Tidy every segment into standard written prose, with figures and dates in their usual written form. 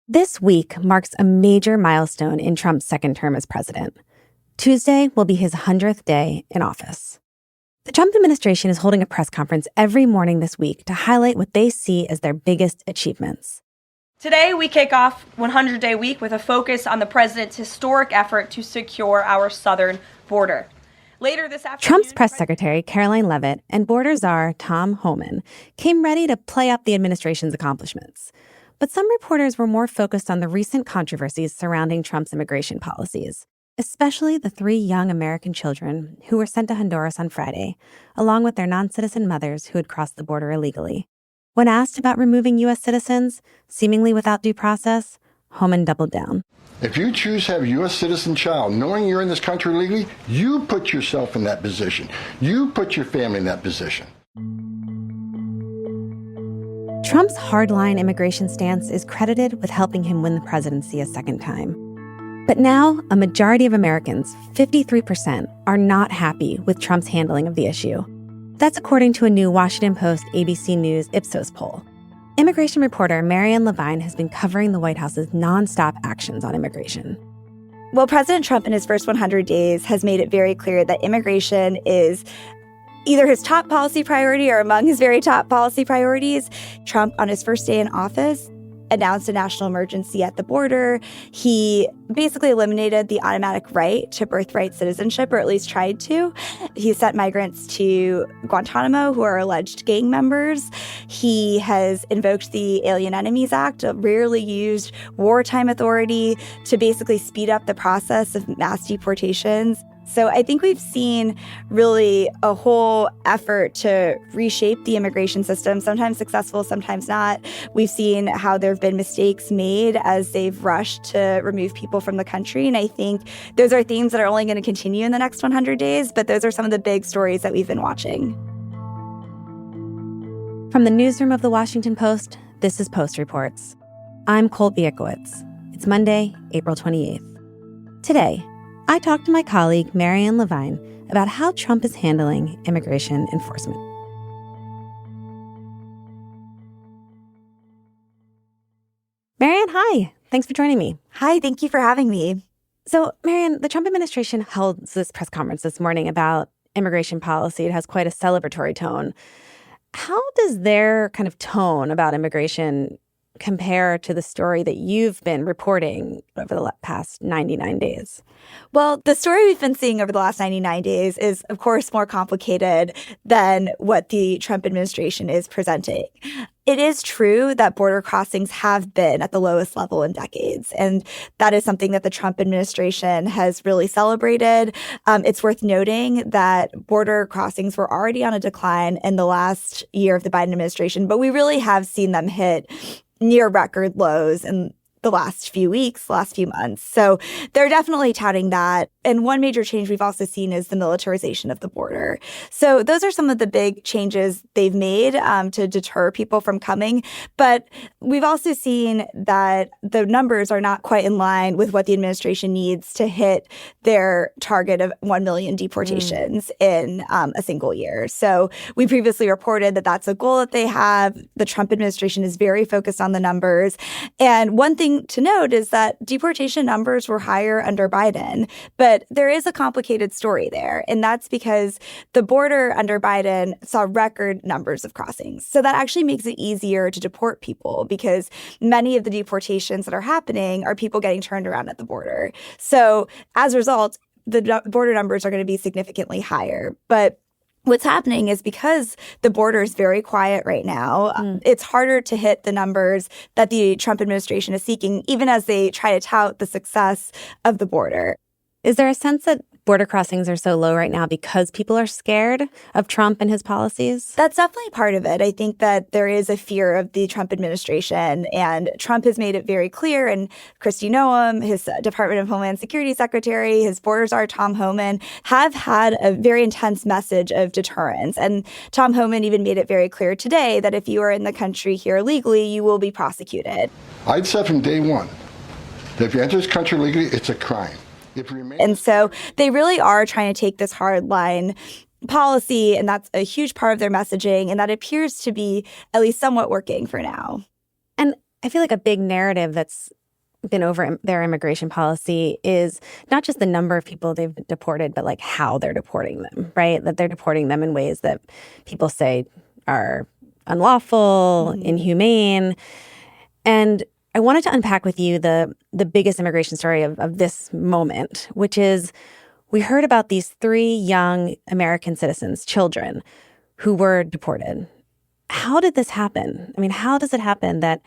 This week marks a major milestone in Trump's second term as president. Tuesday will be his 100th day in office. The Trump administration is holding a press conference every morning this week to highlight what they see as their biggest achievements. Today, we kick off 100-day week with a focus on the president's historic effort to secure our southern border. Later this afternoon, Trump's press secretary, Caroline Leavitt, and border czar Tom Homan came ready to play up the administration's accomplishments. But some reporters were more focused on the recent controversies surrounding Trump's immigration policies, especially the 3 young American children who were sent to Honduras on Friday, along with their non-citizen mothers who had crossed the border illegally. When asked about removing U.S. citizens, seemingly without due process, Homan doubled down. If you choose to have a U.S. citizen child, knowing you're in this country legally, you put yourself in that position. You put your family in that position. Trump's hardline immigration stance is credited with helping him win the presidency a second time. But now, a majority of Americans, 53%, are not happy with Trump's handling of the issue. That's according to a new Washington Post ABC News Ipsos poll. Immigration reporter Marianne Levine has been covering the White House's nonstop actions on immigration. Well, President Trump in his first 100 days has made it very clear that immigration is either his top policy priority or among his very top policy priorities. Trump, on his first day in office, announced a national emergency at the border. He basically eliminated the automatic right to birthright citizenship, or at least tried to. He sent migrants to Guantanamo who are alleged gang members. He has invoked the Alien Enemies Act, a rarely used wartime authority, to basically speed up the process of mass deportations. So I think we've seen really a whole effort to reshape the immigration system, sometimes successful, sometimes not. We've seen how there have been mistakes made as they've rushed to remove people from the country. And I think those are themes that are only going to continue in the next 100 days. But those are some of the big stories that we've been watching. From the newsroom of The Washington Post, this is Post Reports. I'm Colt Biekowitz. It's Monday, April 28th. Today, I talked to my colleague, Marianne Levine, about how Trump is handling immigration enforcement. Marianne, hi. Thanks for joining me. Hi, thank you for having me. So, Marianne, the Trump administration held this press conference this morning about immigration policy. It has quite a celebratory tone. How does their kind of tone about immigration compare to the story that you've been reporting over the past 99 days? Well, the story we've been seeing over the last 99 days is, of course, more complicated than what the Trump administration is presenting. It is true that border crossings have been at the lowest level in decades, and that is something that the Trump administration has really celebrated. It's worth noting that border crossings were already on a decline in the last year of the Biden administration, but we really have seen them hit near record lows in the last few weeks, last few months. So they're definitely touting that. And one major change we've also seen is the militarization of the border. So those are some of the big changes they've made to deter people from coming. But we've also seen that the numbers are not quite in line with what the administration needs to hit their target of 1 million deportations in a single year. So we previously reported that that's a goal that they have. The Trump administration is very focused on the numbers. And one thing to note is that deportation numbers were higher under Biden, but there is a complicated story there. And that's because the border under Biden saw record numbers of crossings. So that actually makes it easier to deport people because many of the deportations that are happening are people getting turned around at the border. So as a result, the border numbers are going to be significantly higher. But what's happening is because the border is very quiet right now, it's harder to hit the numbers that the Trump administration is seeking, even as they try to tout the success of the border. Is there a sense that border crossings are so low right now because people are scared of Trump and his policies? That's definitely part of it. I think that there is a fear of the Trump administration, and Trump has made it very clear, and Kristi Noem, his Department of Homeland Security Secretary, his border czar, Tom Homan, have had a very intense message of deterrence. And Tom Homan even made it very clear today that if you are in the country here legally, you will be prosecuted. I'd said from day one that if you enter this country legally, it's a crime. And so they really are trying to take this hard line policy, and that's a huge part of their messaging, and that appears to be at least somewhat working for now. And I feel like a big narrative that's been over their immigration policy is not just the number of people they've deported, but like how they're deporting them, right? That they're deporting them in ways that people say are unlawful, inhumane. And I wanted to unpack with you the biggest immigration story of this moment, which is we heard about these 3 young American citizens, children, who were deported. How did this happen? I mean, how does it happen that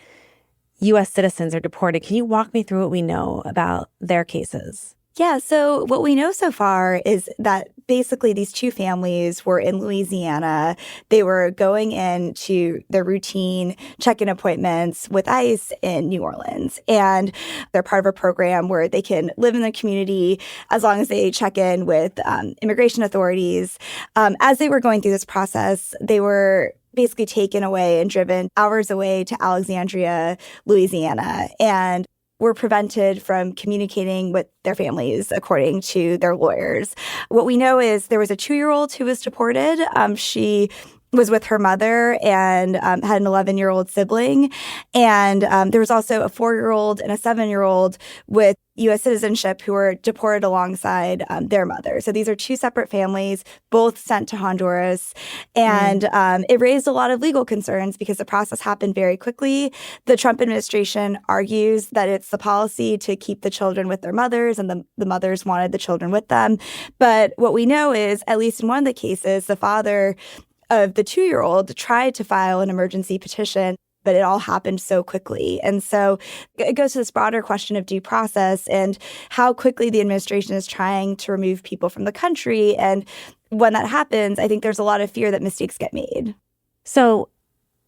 U.S. citizens are deported? Can you walk me through what we know about their cases? Yeah, so what we know so far is that basically these 2 families were in Louisiana. They were going into their routine check-in appointments with ICE in New Orleans. And they're part of a program where they can live in the community as long as they check in with immigration authorities. As they were going through this process, they were basically taken away and driven hours away to Alexandria, Louisiana, and were prevented from communicating with their families, according to their lawyers. What we know is there was a 2-year-old who was deported. She was with her mother and had an 11-year-old sibling. And there was also a 4-year-old and a 7-year-old with U.S. citizenship who were deported alongside their mother. So these are 2 separate families, both sent to Honduras. And it raised a lot of legal concerns because the process happened very quickly. The Trump administration argues that it's the policy to keep the children with their mothers, and the mothers wanted the children with them. But what we know is, at least in one of the cases, the father of the 2-year-old tried to file an emergency petition, but it all happened so quickly. And so it goes to this broader question of due process and how quickly the administration is trying to remove people from the country. And when that happens, I think there's a lot of fear that mistakes get made. So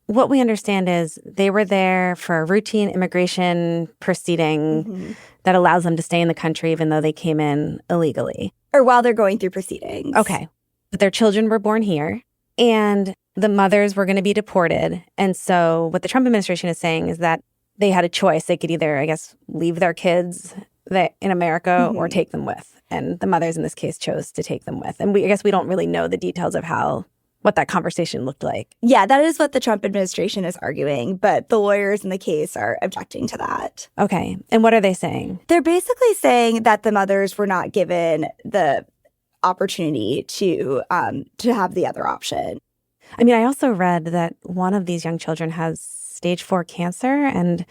what we understand is they were there for a routine immigration proceeding that allows them to stay in the country even though they came in illegally. Or while they're going through proceedings. Okay. But their children were born here. And the mothers were going to be deported. And so what the Trump administration is saying is that they had a choice. They could either, I guess, leave their kids in America or take them with. And the mothers in this case chose to take them with. And I guess we don't really know the details of what that conversation looked like. Yeah, that is what the Trump administration is arguing. But the lawyers in the case are objecting to that. Okay. And what are they saying? They're basically saying that the mothers were not given the opportunity to have the other option. I mean, I also read that one of these young children has stage 4 cancer and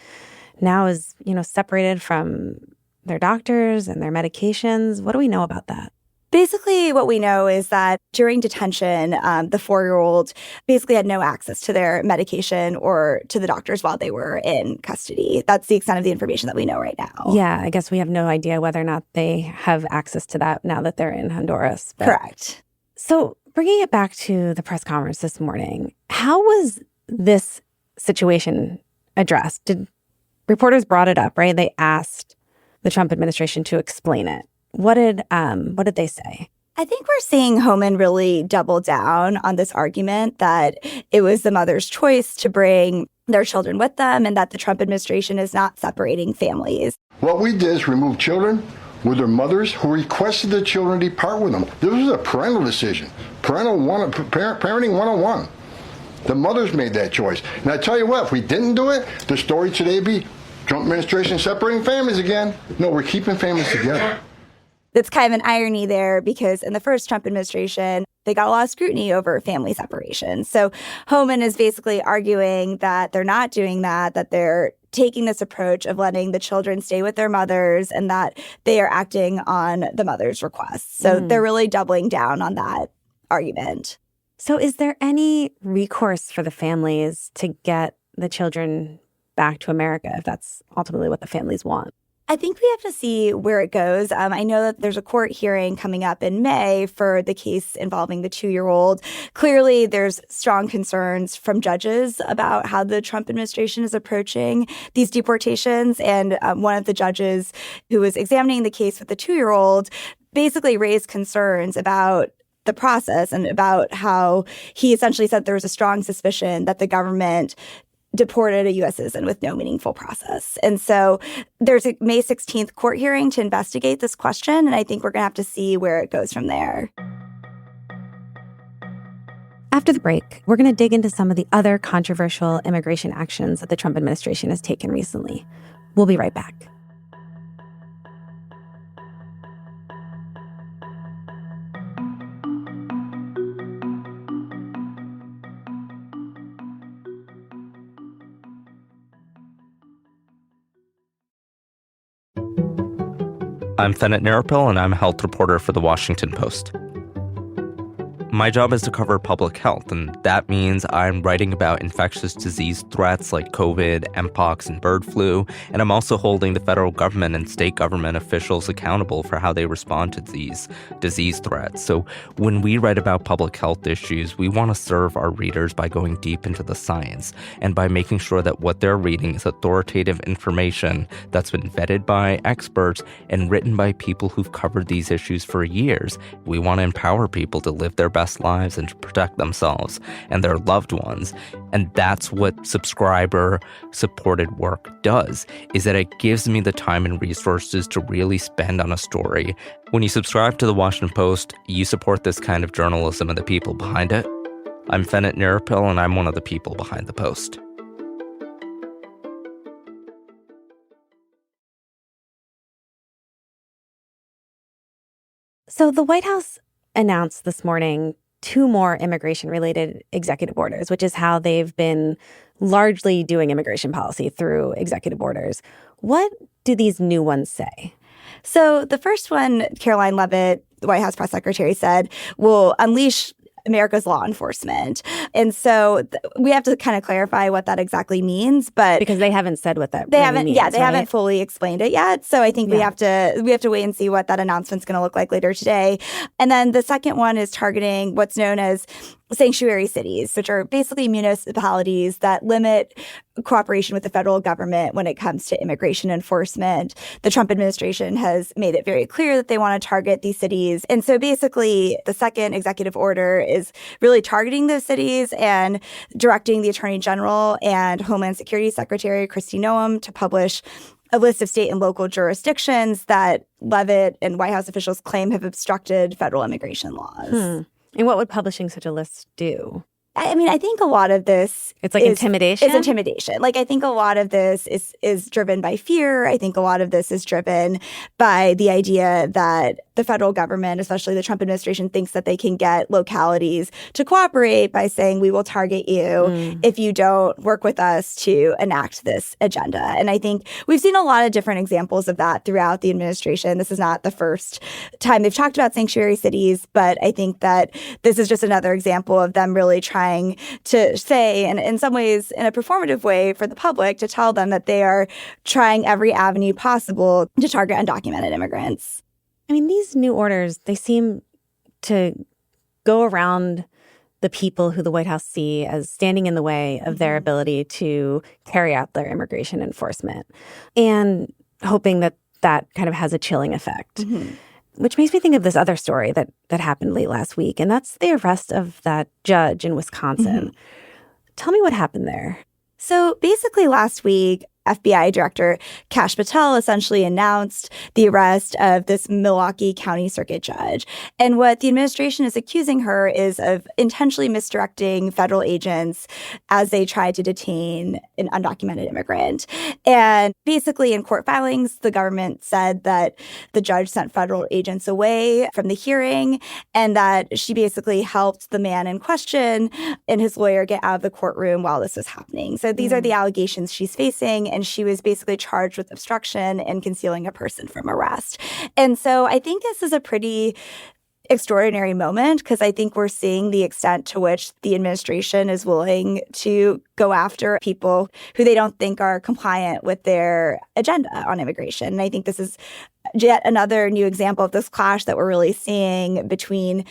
now is, separated from their doctors and their medications. What do we know about that? Basically, what we know is that during detention, the 4-year-old basically had no access to their medication or to the doctors while they were in custody. That's the extent of the information that we know right now. Yeah, I guess we have no idea whether or not they have access to that now that they're in Honduras. Correct. So bringing it back to the press conference this morning, how was this situation addressed? Reporters brought it up, right? They asked the Trump administration to explain it. What did they say? I think we're seeing Homan really double down on this argument that it was the mother's choice to bring their children with them and that the Trump administration is not separating families. What we did is remove children with their mothers who requested the children depart with them. This was a parental decision, parenting 101. The mothers made that choice. And I tell you what, if we didn't do it, the story today would be Trump administration separating families again. No, we're keeping families together. That's kind of an irony there because in the first Trump administration, they got a lot of scrutiny over family separation. So Homan is basically arguing that they're not doing that they're taking this approach of letting the children stay with their mothers and that they are acting on the mother's requests. So they're really doubling down on that argument. So is there any recourse for the families to get the children back to America if that's ultimately what the families want? I think we have to see where it goes. I know that there's a court hearing coming up in May for the case involving the 2-year-old. Clearly, there's strong concerns from judges about how the Trump administration is approaching these deportations. And one of the judges who was examining the case with the 2-year-old basically raised concerns about the process and about how he essentially said there was a strong suspicion that the government deported a U.S. citizen with no meaningful process. And so there's a May 16th court hearing to investigate this question, and I think we're going to have to see where it goes from there. After the break, we're going to dig into some of the other controversial immigration actions that the Trump administration has taken recently. We'll be right back. I'm Fenet, and I'm a health reporter for The Washington Post. My job is to cover public health, and that means I'm writing about infectious disease threats like COVID, Mpox, and bird flu, and I'm also holding the federal government and state government officials accountable for how they respond to these disease threats. So when we write about public health issues, we want to serve our readers by going deep into the science and by making sure that what they're reading is authoritative information that's been vetted by experts and written by people who've covered these issues for years. We want to empower people to live their best lives and to protect themselves and their loved ones. And that's what subscriber-supported work does, is that it gives me the time and resources to really spend on a story. When you subscribe to The Washington Post, you support this kind of journalism and the people behind it. I'm Fenet, and I'm one of the people behind the Post. So the White House announced this morning 2 more immigration-related executive orders, which is how they've been largely doing immigration policy, through executive orders. What do these new ones say? So the first one, Caroline Leavitt, the White House press secretary, said will unleash America's law enforcement. And so we have to kind of clarify what that exactly means, but because they haven't said what that they really haven't means, they right? haven't fully explained it yet. So I think we have to wait and see what that announcement's going to look like later today. And then the second one is targeting what's known as sanctuary cities, which are basically municipalities that limit cooperation with the federal government when it comes to immigration enforcement. The Trump administration has made it very clear that they want to target these cities. And so basically, the second executive order is really targeting those cities and directing the Attorney General and Homeland Security Secretary Kristi Noem to publish a list of state and local jurisdictions that Leavitt and White House officials claim have obstructed federal immigration laws. And what would publishing such a list do? I mean, I think a lot of this It's like intimidation? It's intimidation. Like, I think a lot of this is driven by fear. I think a lot of this is driven by the idea that the federal government, especially the Trump administration, thinks that they can get localities to cooperate by saying, we will target you if you don't work with us to enact this agenda. And I think we've seen a lot of different examples of that throughout the administration. This is not the first time they've talked about sanctuary cities, but I think that this is just another example of them really trying to say, and in some ways in a performative way for the public, to tell them that they are trying every avenue possible to target undocumented immigrants. I mean, these new orders, they seem to go around the people who the White House see as standing in the way of their ability to carry out their immigration enforcement, and hoping that that kind of has a chilling effect. Which makes me think of this other story that happened late last week, and that's the arrest of that judge in Wisconsin. Tell me what happened there. So basically last week, FBI Director Kash Patel essentially announced the arrest of this Milwaukee County Circuit judge. And what the administration is accusing her is of intentionally misdirecting federal agents as they tried to detain an undocumented immigrant. And basically in court filings, the government said that the judge sent federal agents away from the hearing and that she basically helped the man in question and his lawyer get out of the courtroom while this was happening. So these are the allegations she's facing. And she was basically charged with obstruction and concealing a person from arrest. And so I think this is a pretty extraordinary moment, because I think we're seeing the extent to which the administration is willing to go after people who they don't think are compliant with their agenda on immigration. And I think this is yet another new example of this clash that we're really seeing between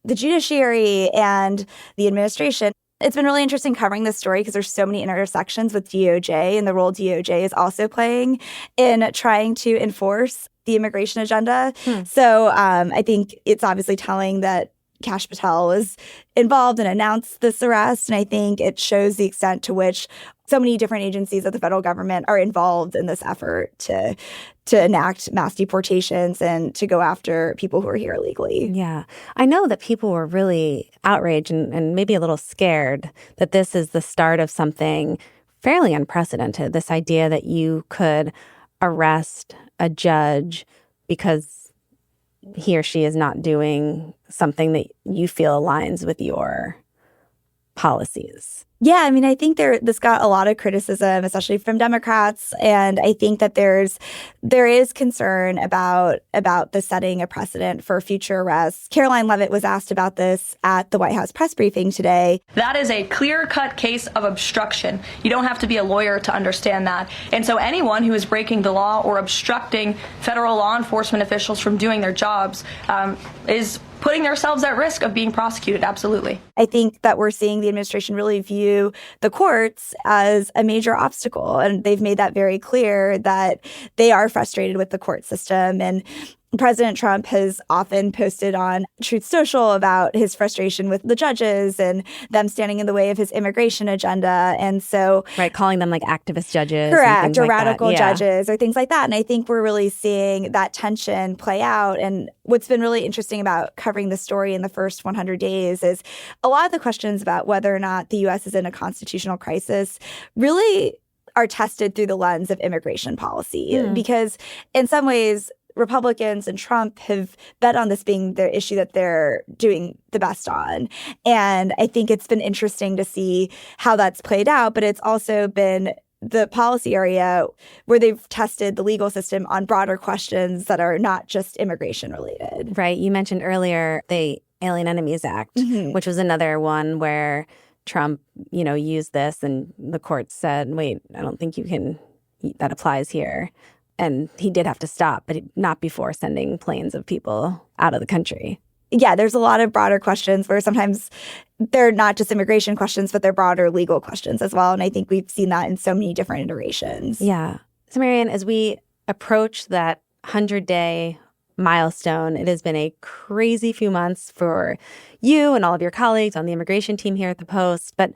the judiciary and the administration. It's been really interesting covering this story because there's so many intersections with DOJ and the role DOJ is also playing in trying to enforce the immigration agenda. So I think it's obviously telling that Kash Patel was involved and announced this arrest. And I think it shows the extent to which so many different agencies of the federal government are involved in this effort to enact mass deportations and to go after people who are here illegally. Yeah. I know that people were really outraged and maybe a little scared that this is the start of something fairly unprecedented, this idea that you could arrest a judge because he or she is not doing something that you feel aligns with your policies. Yeah, I mean, I think this got a lot of criticism, especially from Democrats, and I think that there is concern about the setting a precedent for future arrests. Caroline Leavitt was asked about this at the White House press briefing today. That is a clear-cut case of obstruction. You don't have to be a lawyer to understand that. And so anyone who is breaking the law or obstructing federal law enforcement officials from doing their jobs is putting themselves at risk of being prosecuted, absolutely. I think that we're seeing the administration really view the courts as a major obstacle, and they've made that very clear that they are frustrated with the court system. And President Trump has often posted on Truth Social about his frustration with the judges and them standing in the way of his immigration agenda. And so, right, calling them like activist judges. Correct, or like radical that. Yeah. judges or things like that. And I think we're really seeing that tension play out. And what's been really interesting about covering the story in the first 100 days is a lot of the questions about whether or not the U.S. is in a constitutional crisis really are tested through the lens of immigration policy. Because in some ways, Republicans and Trump have bet on this being the issue that they're doing the best on. And I think it's been interesting to see how that's played out, but it's also been the policy area where they've tested the legal system on broader questions that are not just immigration related. Right. You mentioned earlier the Alien Enemies Act, which was another one where Trump, used this and the court said, wait, I don't think that applies here. And he did have to stop, but not before sending planes of people out of the country. Yeah, there's a lot of broader questions where sometimes they're not just immigration questions, but they're broader legal questions as well. And I think we've seen that in so many different iterations. Yeah. So, Marianne, as we approach that 100-day milestone, it has been a crazy few months for you and all of your colleagues on the immigration team here at the Post. But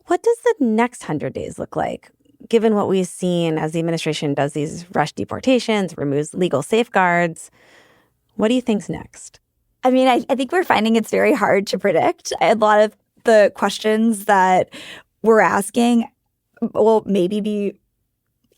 what does the next 100 days look like? Given what we've seen as the administration does these rush deportations, removes legal safeguards, what do you think's next? I mean, I think we're finding it's very hard to predict. A lot of the questions that we're asking will maybe be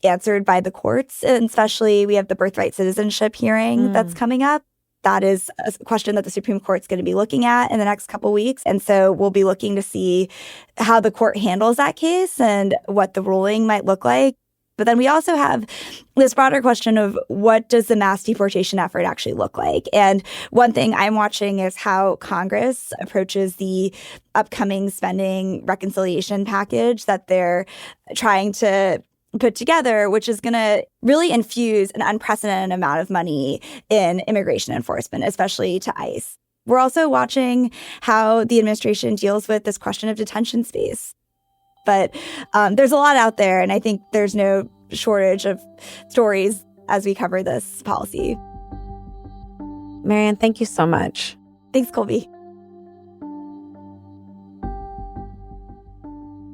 answered by the courts. And especially we have the birthright citizenship hearing that's coming up. That is a question that the Supreme Court's going to be looking at in the next couple of weeks. And so we'll be looking to see how the court handles that case and what the ruling might look like. But then we also have this broader question of what does the mass deportation effort actually look like? And one thing I'm watching is how Congress approaches the upcoming spending reconciliation package that they're trying to put together, which is going to really infuse an unprecedented amount of money in immigration enforcement, especially to ICE. We're also watching how the administration deals with this question of detention space. But there's a lot out there, and I think there's no shortage of stories as we cover this policy. Marianne, thank you so much. Thanks, Colby.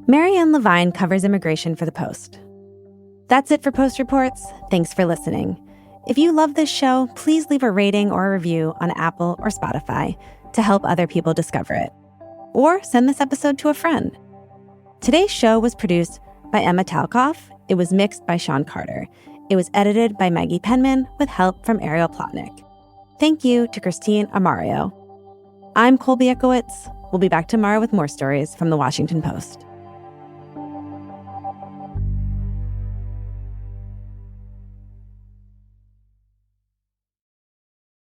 Marianne Levine covers immigration for The Post. That's it for Post Reports. Thanks for listening. If you love this show, please leave a rating or a review on Apple or Spotify to help other people discover it. Or send this episode to a friend. Today's show was produced by Emma Talkoff. It was mixed by Sean Carter. It was edited by Maggie Penman with help from Ariel Plotnick. Thank you to Christine Amario. I'm Colby Ekowitz. We'll be back tomorrow with more stories from The Washington Post.